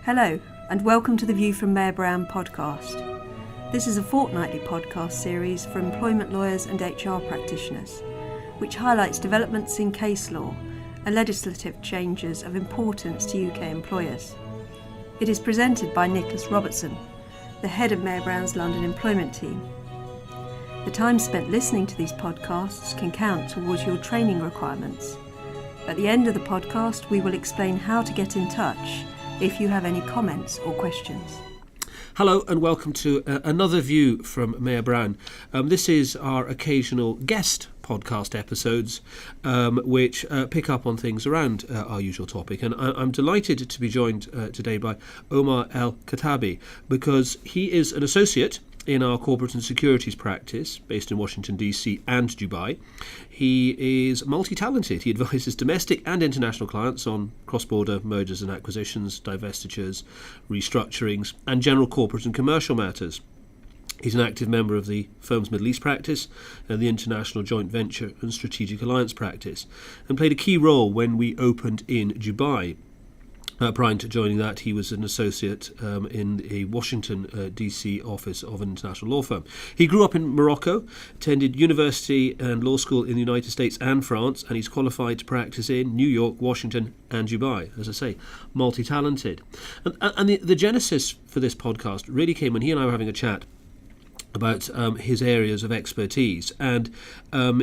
Hello, and welcome to the View from Mayor Brown podcast. This is a fortnightly podcast series for employment lawyers and HR practitioners, which highlights developments in case law and legislative changes of importance to UK employers. It is presented by Nicholas Robertson, the head of Mayor Brown's London employment team. The time spent listening to these podcasts can count towards your training requirements. At the end of the podcast, we will explain how to get in touch if you have any comments or questions. Hello and welcome to another View from Mayor Brown. This is our occasional guest podcast episodes which pick up on things around our usual topic, and I'm delighted to be joined today by Omar El-Khattabi because he is an associate in our corporate and securities practice based in Washington DC and Dubai. He is multi-talented. He advises domestic and international clients on cross-border mergers and acquisitions, divestitures, restructurings and general corporate and commercial matters. He's an active member of the firm's Middle East practice and the International Joint Venture and Strategic Alliance practice, and played a key role when we opened in Dubai. Prior to joining that, he was an associate in a Washington DC office of an international law firm. He grew up in Morocco, attended university and law school in the United States and France, and he's qualified to practice in New York, Washington and Dubai. As I say, multi-talented. And the genesis for this podcast really came when he and I were having a chat about his areas of expertise, and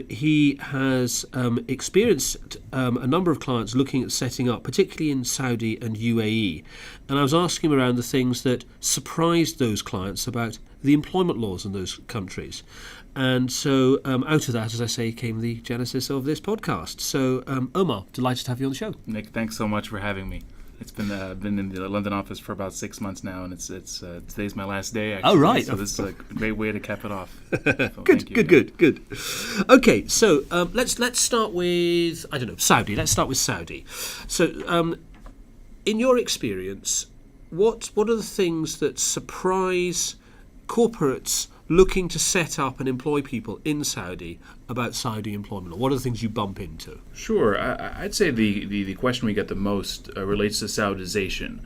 he has experienced a number of clients looking at setting up, particularly in Saudi and UAE, and I was asking him around the things that surprised those clients about the employment laws in those countries. And so out of that, as I say, came the genesis of this podcast. So Omar, delighted to have you on the show. Nick, thanks so much for having me. It's been in the London office for about 6 months now, and it's today's my last day, actually. Oh, right. So this is a great way to cap it off. Good. Okay, so let's start with, Saudi. Let's start with Saudi. So in your experience, what are the things that surprise corporates looking to set up and employ people in Saudi about Saudi employment law? What are the things you bump into? Sure. I'd say the question we get the most relates to Saudization,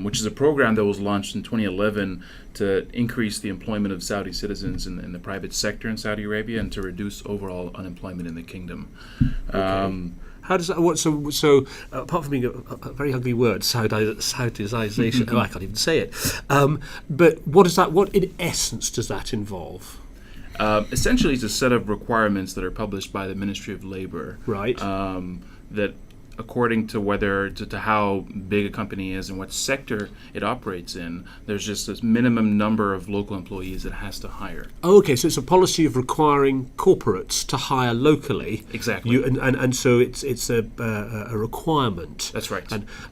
which is a program that was launched in 2011 to increase the employment of Saudi citizens in the private sector in Saudi Arabia and to reduce overall unemployment in the kingdom. Okay. How does that work? So apart from being a very ugly word, Saudization, I can't even say it. But what in essence does that involve? Essentially, it's a set of requirements that are published by the Ministry of Labor. Right. That according to how big a company is and what sector it operates in, there's just this minimum number of local employees it has to hire. Oh, okay, so it's a policy of requiring corporates to hire locally. Exactly. And so it's a requirement. That's right.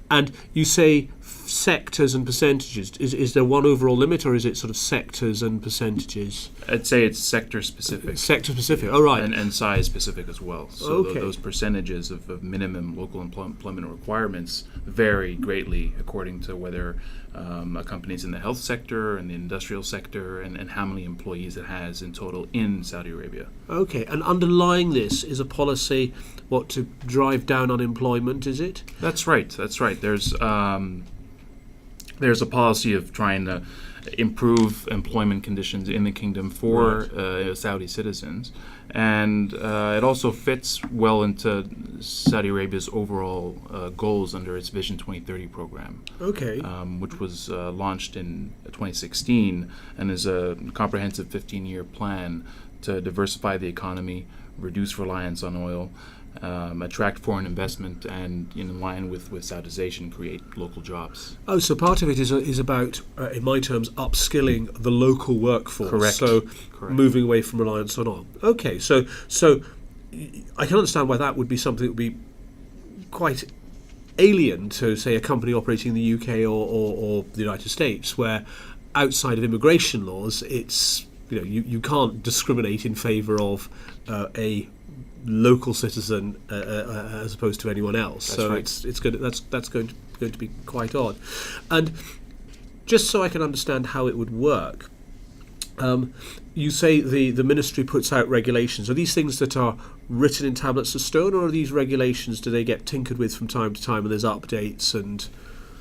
And you say sectors and percentages. Is there one overall limit, or is it sort of sectors and percentages? I'd say it's sector specific. Sector specific. Oh, right. And size specific as well. So okay. Those percentages of minimum local employment requirements vary greatly according to whether a company's in the health sector and the industrial sector and how many employees it has in total in Saudi Arabia. Okay, and underlying this is a policy, to drive down unemployment, is it? That's right. There's a policy of trying to improve employment conditions in the kingdom for Saudi citizens, and it also fits well into Saudi Arabia's overall goals under its Vision 2030 program, which was launched in 2016 and is a comprehensive 15-year plan to diversify the economy, reduce reliance on oil, attract foreign investment, and in line with Saudization, create local jobs. Oh, so part of it is about, in my terms, upskilling the local workforce. Correct. So Correct. Moving away from reliance on oil. Okay, so I can understand why that would be something that would be quite alien to, say, a company operating in the UK or the United States, where outside of immigration laws, it's you can't discriminate in favour of a local citizen as opposed to anyone else. That's so right. That's going to be quite odd. And just so I can understand how it would work, you say the ministry puts out regulations. Are these things that are written in tablets of stone, or are these regulations, do they get tinkered with from time to time and there's updates and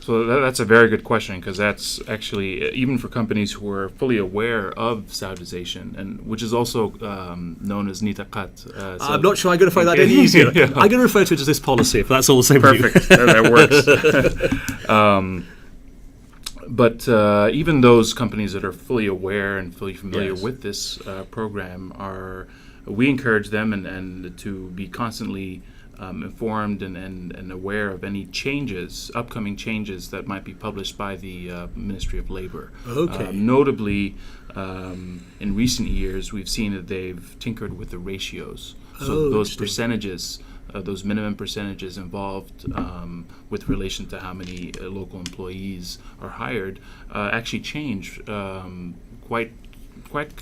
So that's a very good question, because that's actually, even for companies who are fully aware of Saudization, and which is also known as nitaqat. I'm not sure I'm going to find that any easier. Yeah. I'm going to refer to it as this policy, if that's all the same with you. Perfect. That works. But even those companies that are fully aware and fully familiar Yes. with this program we encourage them and to be constantly informed and aware of any upcoming changes that might be published by the Ministry of Labor. Okay. Notably, in recent years, we've seen that they've tinkered with the ratios. So those interesting. percentages, those minimum percentages involved with relation to how many local employees are hired, actually change quite. Quite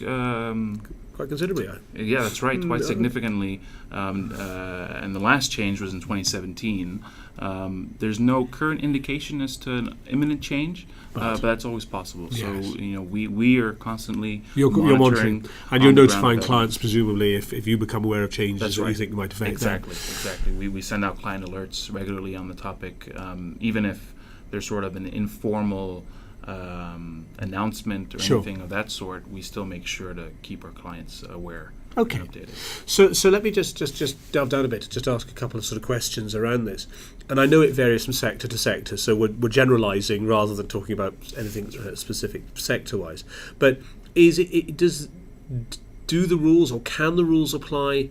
considerably. Yeah, that's right, quite significantly. And the last change was in 2017. There's no current indication as to an imminent change, but that's always possible. Yes. So, we are constantly You're monitoring, and you're on the notifying ground. clients, presumably, if you become aware of changes That's that right. you think might affect them. Exactly. We send out client alerts regularly on the topic, even if there's sort of an informal announcement or Sure. anything of that sort. We still make sure to keep our clients aware. Okay. And updated. So let me just delve down a bit, just ask a couple of sort of questions around this. And I know it varies from sector to sector, so we're generalising rather than talking about anything specific sector-wise. But do the rules, or can the rules apply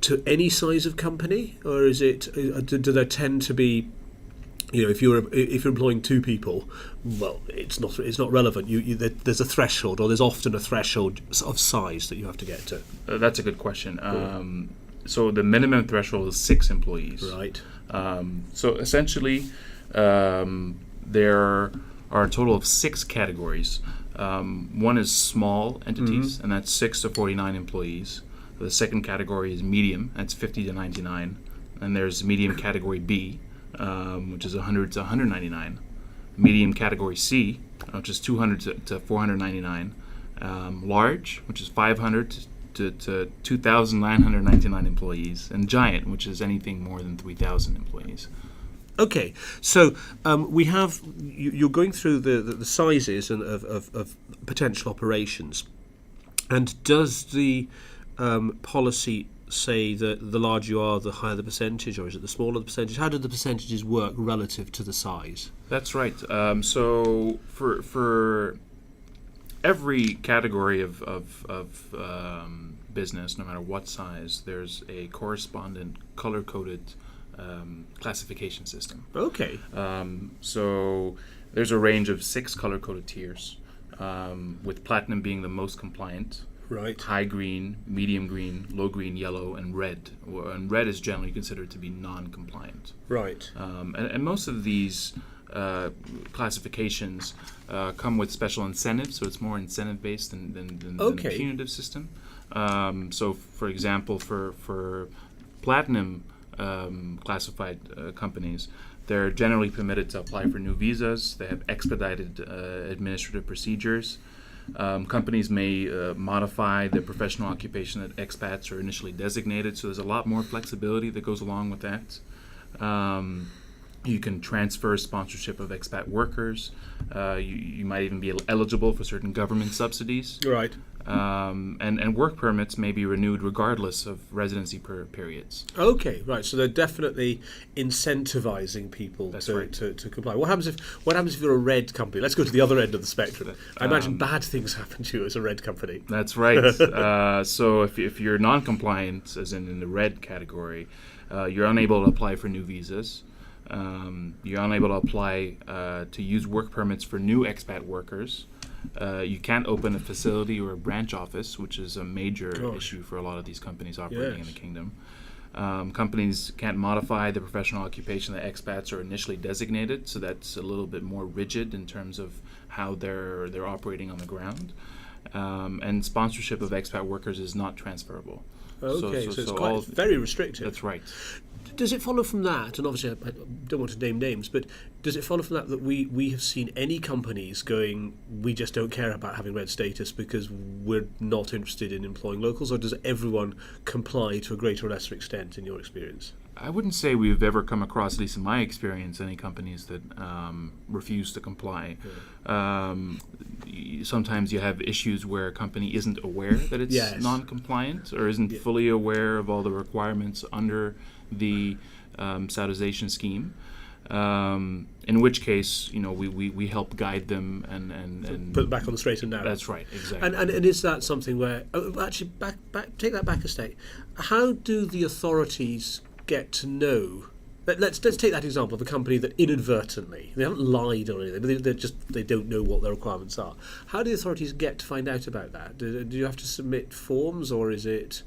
to any size of company, or is it do there tend to be, if you're employing two people, well, it's not relevant. There's a threshold, or there's often a threshold of size that you have to get to. That's a good question. So the minimum threshold is 6 employees. Right. So essentially, there are a total of 6 categories. One is small entities, and that's 6 to 49 employees. The second category is medium, that's 50 to 99. And there's medium category B, which is 100 to 199. Medium category C, which is 200 to 499. Large, which is 500 to 2,999 employees. And giant, which is anything more than 3,000 employees. Okay, so we have you're going through the sizes of potential operations, and does the policy say that the larger you are, the higher the percentage, or is it the smaller the percentage? How do the percentages work relative to the size? That's right. So for every category of business, no matter what size, there's a correspondent color-coded classification system. Okay. So there's a range of 6 color-coded tiers, with platinum being the most compliant. Right. High green, medium green, low green, yellow, and red. And red is generally considered to be non-compliant. Right. And most of these classifications come with special incentives, so it's more incentive-based than the punitive system. So, for example, for platinum classified companies, they're generally permitted to apply for new visas. They have expedited administrative procedures. Companies may modify the professional occupation that expats are initially designated, so there's a lot more flexibility that goes along with that. You can transfer sponsorship of expat workers. You might even be eligible for certain government subsidies. Right. And work permits may be renewed regardless of residency periods. Okay, right. So they're definitely incentivizing people to comply. What happens if you're a red company? Let's go to the other end of the spectrum. I imagine bad things happen to you as a red company. That's right. So if you're non-compliant, as in the red category, you're unable to apply for new visas. You're unable to apply to use work permits for new expat workers. You can't open a facility or a branch office, which is a major issue for a lot of these companies operating in the kingdom. Companies can't modify the professional occupation that expats are initially designated, so that's a little bit more rigid in terms of how they're operating on the ground. And sponsorship of expat workers is not transferable. Okay, so it's very restrictive. That's right. Does it follow from that, and obviously I don't want to name names, but does it follow from that we have seen any companies going, we just don't care about having red status because we're not interested in employing locals, or does everyone comply to a greater or lesser extent in your experience? I wouldn't say we've ever come across, at least in my experience, any companies that refuse to comply. Sometimes you have issues where a company isn't aware that it's non-compliant or isn't fully aware of all the requirements under the Saudization scheme. In which case, we help guide them and put them back on the straight and narrow. That's right, exactly. And is that something where actually take that back a step? How do the authorities get to know? Let's take that example of a company that inadvertently, they haven't lied or anything, but they don't know what their requirements are. How do the authorities get to find out about that? Do you have to submit forms, or is it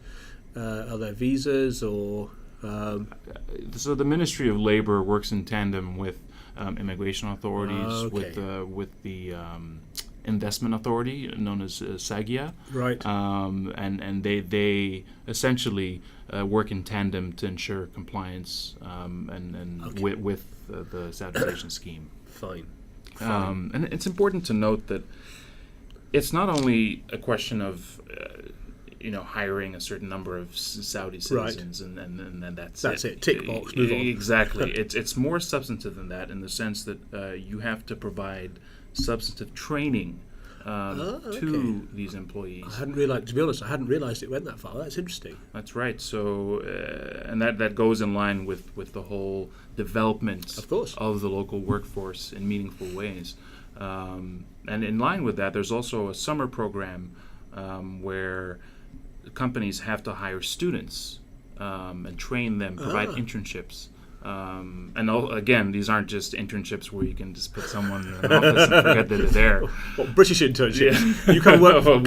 are there visas or? So the Ministry of Labour works in tandem with immigration authorities, with the investment authority known as SAGIA, right? And they essentially work in tandem to ensure compliance with the Saudization scheme. Fine. And it's important to note that it's not only a question of hiring a certain number of Saudi citizens, right, and then that's it. Tick box, move on. Exactly. It's more substantive than that, in the sense that you have to provide substantive training to these employees. I hadn't realised. To be honest, I hadn't realised it went that far. That's interesting. That's right. So, and that goes in line with the whole development of the local workforce in meaningful ways. And in line with that, there's also a summer program where companies have to hire students and train them, provide internships. Again, these aren't just internships where you can just put someone in an office and forget that they're there. What, British internships? Yeah. You come work for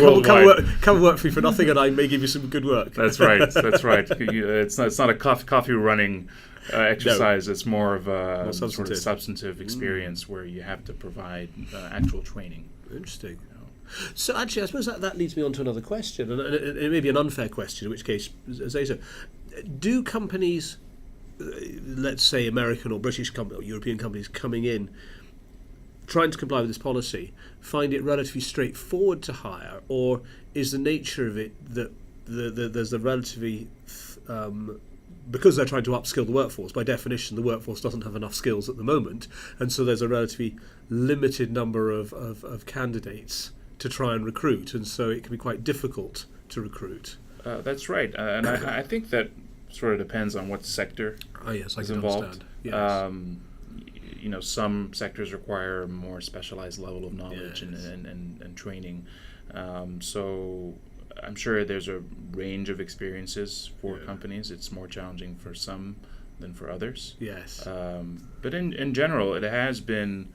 me for nothing, and I may give you some good work. That's right. That's right. It's not a coffee running exercise. No. It's more of a sort of substantive experience where you have to provide actual training. Interesting. So actually, I suppose that leads me on to another question, and it may be an unfair question, in which case, say so. Do companies, let's say American or British companies or European companies coming in, trying to comply with this policy, find it relatively straightforward to hire, or is the nature of it that there's a relatively because they're trying to upskill the workforce, by definition the workforce doesn't have enough skills at the moment, and so there's a relatively limited number of candidates to try and recruit, and so it can be quite difficult to recruit. That's right, and I think that sort of depends on what sector is involved. Understand. Yes. Some sectors require a more specialized level of knowledge and training. So I'm sure there's a range of experiences for companies. It's more challenging for some than for others. Yes. But in general, it has been,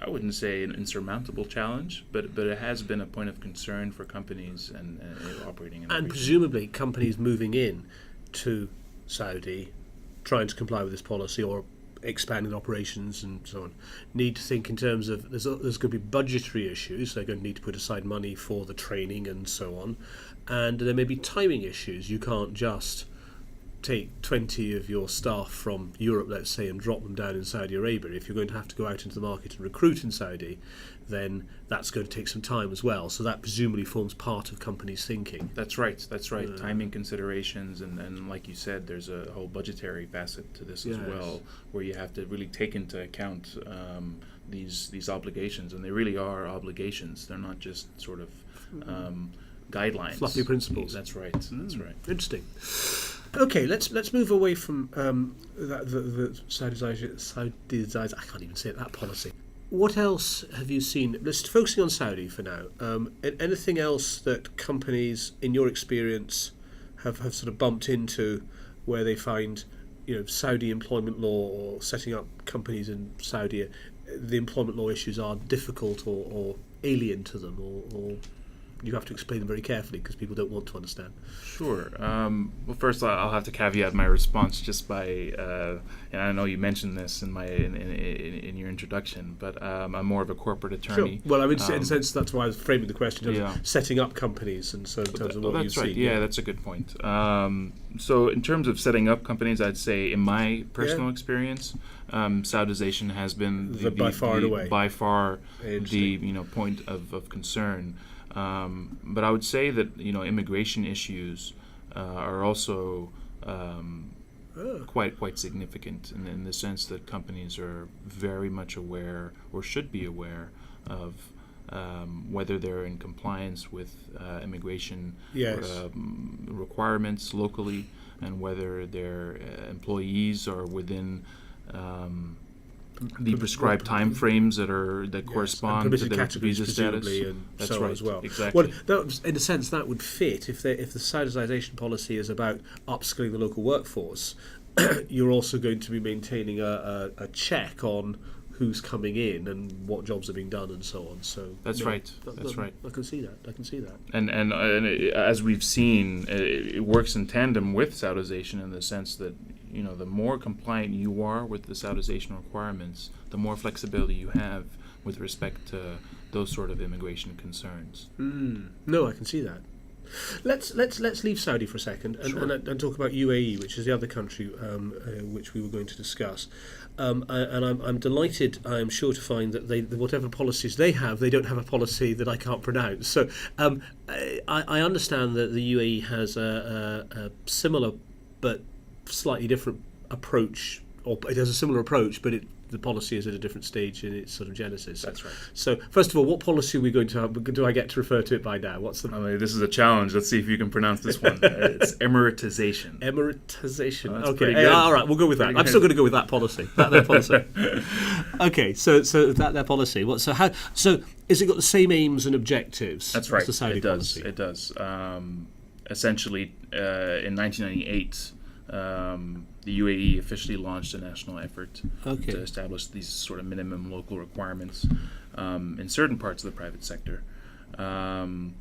I wouldn't say an insurmountable challenge, but it has been a point of concern for companies and operating in. And presumably companies moving in to Saudi, trying to comply with this policy or expanding operations and so on, need to think in terms of there's going to be budgetary issues. They're going to need to put aside money for the training and so on, and there may be timing issues. You can't just take 20 of your staff from Europe, let's say, and drop them down in Saudi Arabia. If you're going to have to go out into the market and recruit in Saudi, then that's going to take some time as well. So that presumably forms part of companies' thinking. That's right. Timing considerations, and like you said, there's a whole budgetary facet to this as well, where you have to really take into account these obligations, and they really are obligations. They're not just sort of guidelines. Fluffy principles. That's right. That's right. Interesting. Okay, let's move away from the Saudi. I can't even say it, that policy. What else have you seen? Let's focusing on Saudi for now. Anything else that companies, in your experience, have sort of bumped into, where they find, Saudi employment law or setting up companies in Saudi, the employment law issues are difficult or alien to them, or you have to explain them very carefully because people don't want to understand? Sure. Well, first I'll have to caveat my response just by, and I know you mentioned this in your introduction, but I'm more of a corporate attorney. Sure. Well, I mean, in a sense, that's why I was framing the question in terms of setting up companies, and so in terms of what you've seen. Yeah, that's a good point. So in terms of setting up companies, I'd say in my personal experience, Saudization has been by far the point of concern. But I would say that immigration issues are also quite significant in the sense that companies are very much aware, or should be aware, of whether they're in compliance with immigration requirements locally, and whether their employees are within the prescribed time frames that correspond to their visa status. And That's so on right, as well. exactly. Well, in a sense, that would fit if the Saudization policy is about upskilling the local workforce. You're also going to be maintaining a check on who's coming in and what jobs are being done and so on. So That's right. That's right. I can see that. And as we've seen, it works in tandem with Saudization in the sense that, the more compliant you are with the Saudization requirements, the more flexibility you have with respect to those sort of immigration concerns. No, I can see that. Let's leave Saudi for a second and talk about UAE, which is the other country which we were going to discuss. And I'm delighted, I'm sure, to find that whatever policies they have, they don't have a policy that I can't pronounce. So I understand that the UAE has a similar but slightly different approach, or it has a similar approach, but the policy is at a different stage in its sort of genesis. That's right. So, first of all, what policy are we going to have? Do I get to refer to it by now? What's the... this is a challenge. Let's see if you can pronounce this one. It's Emiratization. Emiratization. That's Okay. pretty good. All right, we'll go with that. I'm still going to go with that policy. Their policy. Okay, so that their policy. So is it got the same aims and objectives? That's right. As the Saudi it does. policy? It does. Essentially, in 1998. The UAE officially launched a national effort to establish these sort of minimum local requirements in certain parts of the private sector, and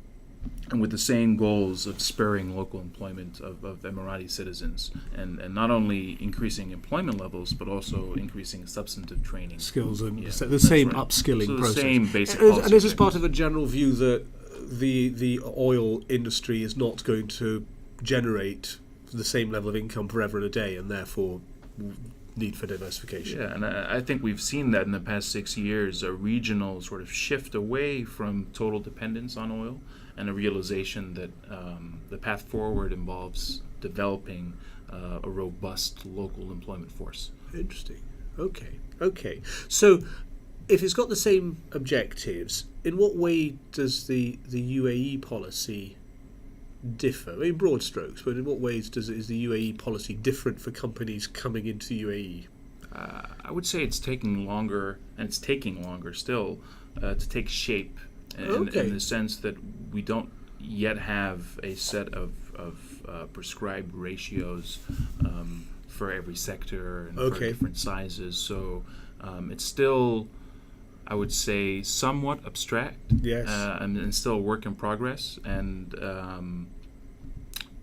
with the same goals of spurring local employment of Emirati citizens, and not only increasing employment levels, but also increasing substantive training. Skills and Yeah, the same right. upskilling So process. the same basic And policy is this objectives. part of a general view that the oil industry is not going to generate the same level of income forever and a day, and therefore need for diversification? Yeah, and I think we've seen that in the past 6 years, a regional sort of shift away from total dependence on oil, and a realization that the path forward involves developing a robust local employment force. Interesting. Okay. So, if it's got the same objectives, in what way does the UAE policy differ? In broad strokes, but in what ways is the UAE policy different for companies coming into the UAE? I would say it's taking longer, and it's taking longer still, to take shape in the sense that we don't yet have a set of prescribed ratios for every sector and for different sizes. So it's still, I would say, somewhat abstract, Yes. and still a work in progress. And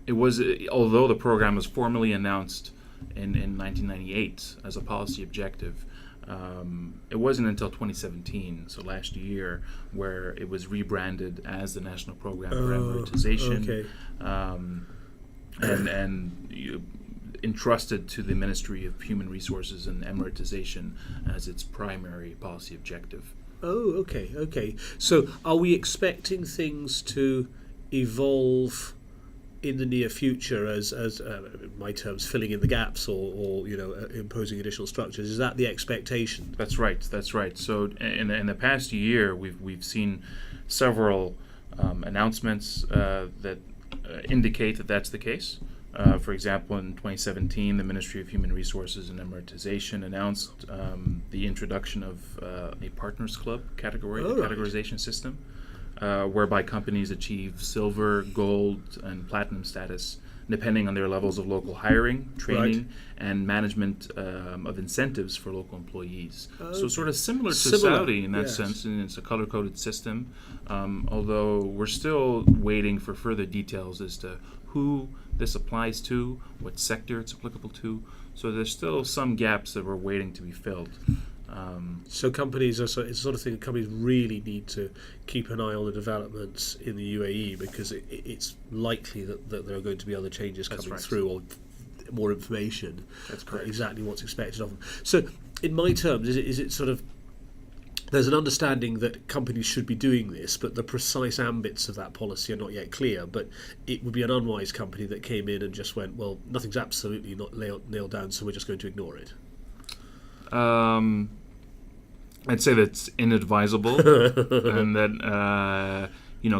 it was, although the program was formally announced in 1998 as a policy objective, it wasn't until 2017, so last year, where it was rebranded as the National Program for Emiratization, and entrusted to the Ministry of Human Resources and Emiratization as its primary policy objective. Okay. So, are we expecting things to evolve in the near future as my terms, filling in the gaps or imposing additional structures? Is that the expectation? That's right. So in the past year, we've seen several announcements that indicate that that's the case. For example, in 2017, the Ministry of Human Resources and Emiratization announced the introduction of a Partners Club categorization system, whereby companies achieve silver, gold, and platinum status depending on their levels of local hiring, training, and management of incentives for local employees. So sort of similar to Saudi in that sense, and it's a color-coded system, although we're still waiting for further details as to who this applies to, what sector it's applicable to. So there's still some gaps that we're waiting to be filled. So companies it's the sort of thing that companies really need to keep an eye on the developments in the UAE, because it's likely that there are going to be other changes coming through, or more information. That's correct. Exactly what's expected of them. So, in my terms, is it sort of there's an understanding that companies should be doing this, but the precise ambits of that policy are not yet clear. But it would be an unwise company that came in and just went, well, nothing's absolutely not nailed down, so we're just going to ignore it. I'd say that's inadvisable, and that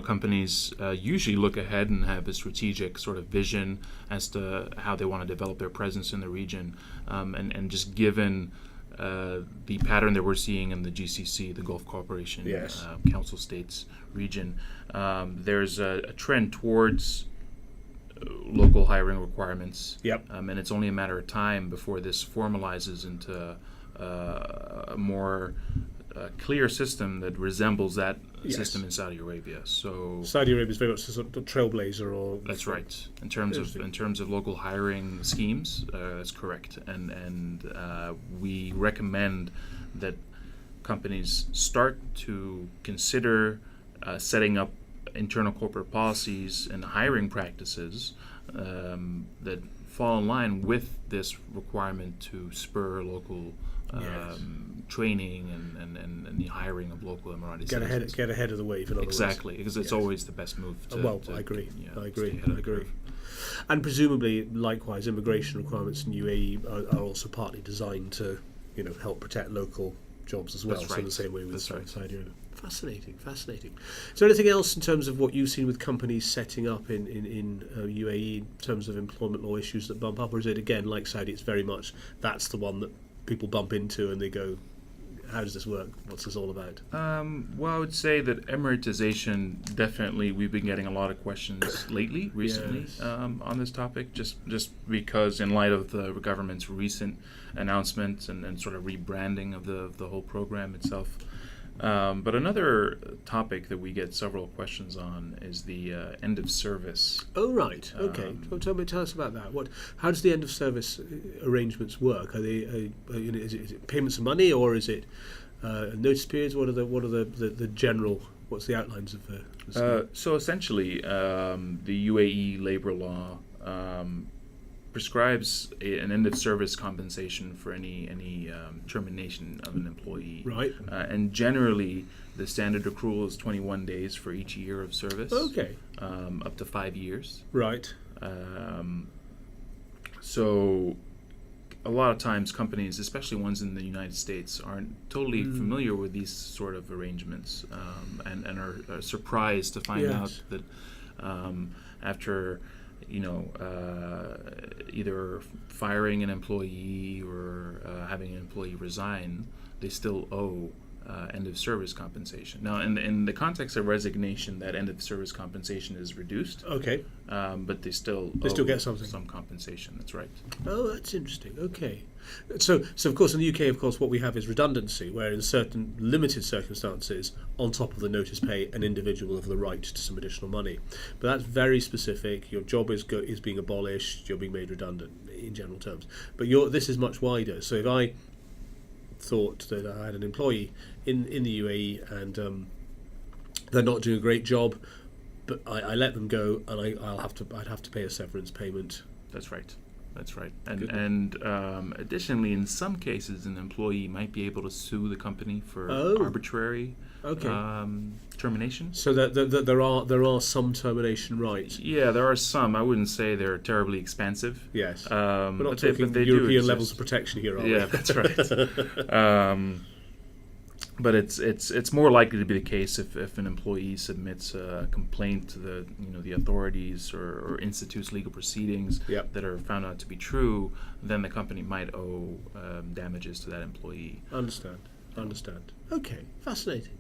companies usually look ahead and have a strategic sort of vision as to how they want to develop their presence in the region, and just given the pattern that we're seeing in the GCC, the Gulf Cooperation Yes. Council States region, there's a trend towards local hiring requirements. Yep. And it's only a matter of time before this formalizes into a more clear system that resembles that Yes. system in Saudi Arabia. So Saudi Arabia is very much a sort of trailblazer, or that's right. In terms of local hiring schemes, that's correct. And we recommend that companies start to consider setting up internal corporate policies and hiring practices that fall in line with this requirement to spur local training and the hiring of local Emirati citizens. get ahead of the wave. In other Exactly, words. because it's always the best move. I agree. Yeah, I stay agree. ahead of I the agree. curve. And presumably, likewise, immigration requirements in UAE are also partly designed to, help protect local jobs as well. That's So right. the same way with That's right. Saudi Arabia. Fascinating. Is there anything else in terms of what you've seen with companies setting up in UAE in terms of employment law issues that bump up, or is it again like Saudi? It's very much that's the one that people bump into and they go, how does this work? What's this all about? Well, I would say that Emiratization, definitely, we've been getting a lot of questions recently, Yes. on this topic, just because in light of the government's recent announcements and sort of rebranding of the whole program itself. But another topic that we get several questions on is the end of service. Oh, right. Okay. Tell us about that. How does the end of service arrangements work? Are they is it payments of money, or is it notice periods? What are the general? What's the outlines of the scheme? So essentially, the UAE labor law prescribes an end of service compensation for any termination of an employee. Right. And generally, the standard accrual is 21 days for each year of service. Okay. Up to 5 years. Right. So a lot of times companies, especially ones in the United States, aren't totally familiar with these sort of arrangements, and are surprised to find Yes. out that after either firing an employee or having an employee resign, they still owe end of service compensation. Now, in the context of resignation, that end of service compensation is reduced. Okay. But they still get something. some compensation. That's right. Oh, that's interesting. Okay. So of course in the UK, of course, what we have is redundancy, where in certain limited circumstances, on top of the notice pay, an individual will have the right to some additional money. But that's very specific. Your job is being abolished. You're being made redundant in general terms. But this is much wider. So if I thought that I had an employee in the UAE and they're not doing a great job, but I let them go, and I'd have to pay a severance payment. That's right. And additionally, in some cases, an employee might be able to sue the company for arbitrary termination. So that there are some termination rights. Yeah, there are some. I wouldn't say they're terribly expansive. Yes. We're not talking European levels of protection here, are we? Yeah, that's right. But it's more likely to be the case if an employee submits a complaint to the authorities or institutes legal proceedings that are found out to be true, then the company might owe damages to that employee. Understand. Okay, fascinating.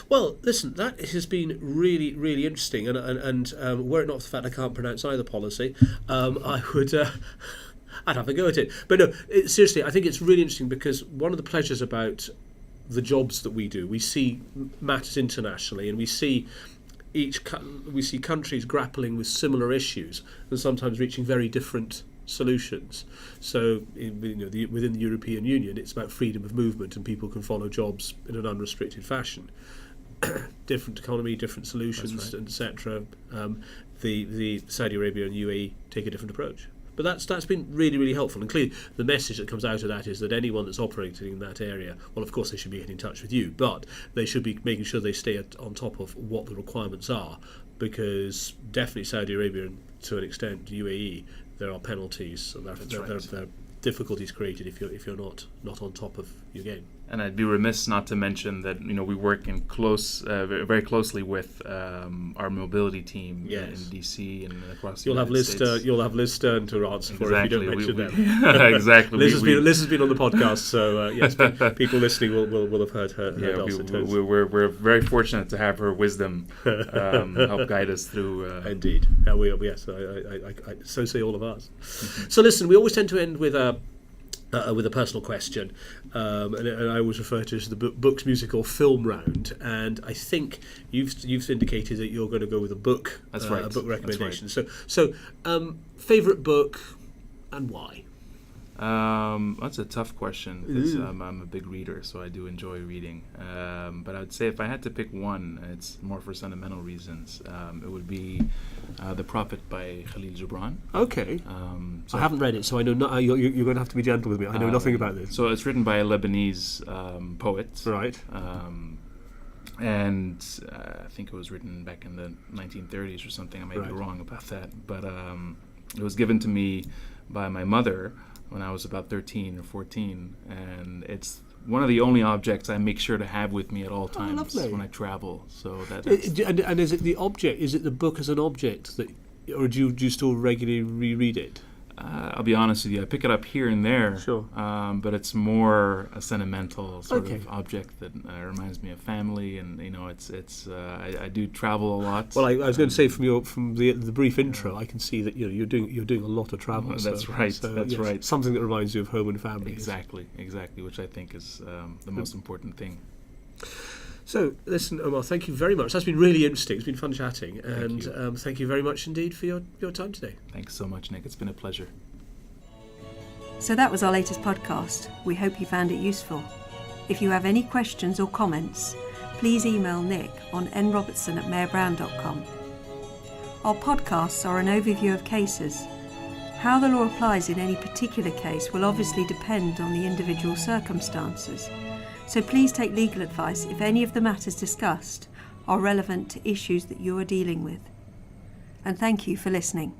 Well, listen, that has been really, really interesting, and were it not for the fact I can't pronounce either policy, I would. I'd have a go at it. But no, seriously, I think it's really interesting because one of the pleasures about the jobs that we do, we see matters internationally, and we see countries grappling with similar issues and sometimes reaching very different solutions. So, within the European Union, it's about freedom of movement, and people can follow jobs in an unrestricted fashion. Different economy, different solutions, That's right. etc. The Saudi Arabia and UAE take a different approach. But that's been really, really helpful. And clearly the message that comes out of that is that anyone that's operating in that area, well, of course they should be getting in touch with you, but they should be making sure they stay on top of what the requirements are, because definitely Saudi Arabia and to an extent UAE, there are penalties and there are difficulties created if you're not on top of your game. And I'd be remiss not to mention that we work in very closely with our mobility team in DC and across the United States. You'll have Liz Stern to answer for if you don't mention them. Exactly. Liz has been on the podcast, so yes, people listening will have heard her. We're very fortunate to have her wisdom help guide us through. Indeed, yes, so say all of us. So listen, we always tend to end with a personal question, and I always refer to it as the books, music, or film round. And I think you've indicated that you're going to go with a book. That's right. A book recommendation. That's right. So, favourite book and why? That's a tough question because I'm a big reader, so I do enjoy reading. But I would say if I had to pick one, it's more for sentimental reasons. It would be The Prophet by Khalil Gibran. Okay. So I haven't read it, so I know you're going to have to be gentle with me. I know nothing about this. So it's written by a Lebanese poet. Right. And I think it was written back in the 1930s or something. I may be wrong about that. But it was given to me by my mother when I was about 13 or 14, and it's one of the only objects I make sure to have with me at all times when I travel. So that's and is it the object? Is it the book as an object that, or do you still regularly reread it? I'll be honest with you. I pick it up here and there, sure, but it's more a sentimental sort of object that reminds me of family, and I do travel a lot. Well, I was going to say from the brief intro, I can see that you're doing a lot of travel. That's right. That's right. Something that reminds you of home and family. Exactly, which I think is the most important thing. So, listen, Omar, thank you very much. That's been really interesting. It's been fun chatting. And thank you very much indeed for your time today. Thanks so much, Nick. It's been a pleasure. So that was our latest podcast. We hope you found it useful. If you have any questions or comments, please email Nick on nrobertson@mayorbrown.com. Our podcasts are an overview of cases. How the law applies in any particular case will obviously depend on the individual circumstances. So please take legal advice if any of the matters discussed are relevant to issues that you are dealing with. And thank you for listening.